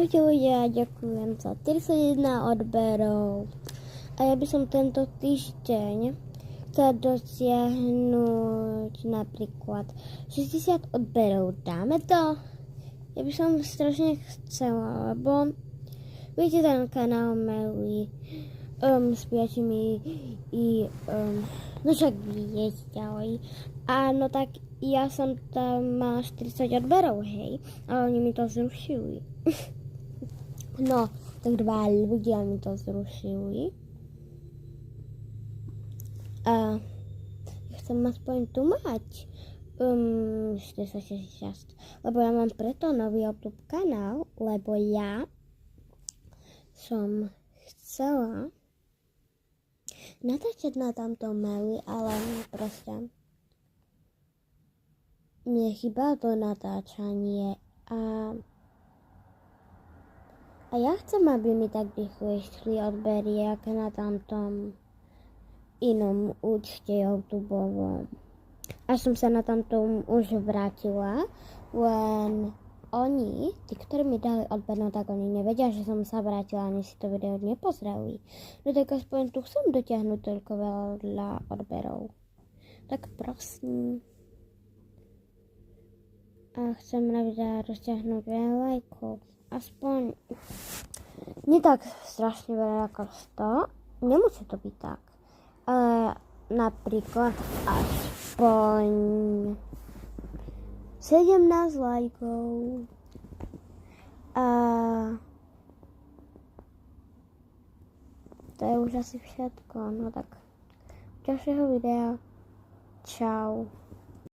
Ahojte ľudia, ďakujem za 31 odberov. A ja by som tento týždeň chcela dosiahnuť napríklad 60 odberov. Dáme to? Ja by som strašne chcela, lebo viete ten kanál Meli s piatimi no však viete ďalej. Áno, tak ja som tam mala 40 odberov, hej, ale oni mi to zrušili. No, tak 2 ľudia mi to zrušili. A ja chcem aspoň tu mať 460, lebo ja mám preto nový YouTube kanál, lebo ja som chcela natáčať na tamto Meli, ale proste mne chýba to natáčanie a ja chcem, aby mi tak rýchlo išli odbery, ako na tamtom inom účte YouTubeovom. A som sa na tamtom už vrátila, len oni, tí, ktorí mi dali odber, no tak oni nevedia, že som sa vrátila, ani si to video nepozreli. No tak aspoň tu chcem dotiahnuť toľko veľa odberov. Tak prosím. A chcem na videa rozťahnuť veľa lajkov. Aspoň nie tak strašne veľa ako 100. Nemusí to byť tak. Ale napríklad aspoň 17 lajkov. A to je už asi všetko. No tak ďalšieho videa. Čau.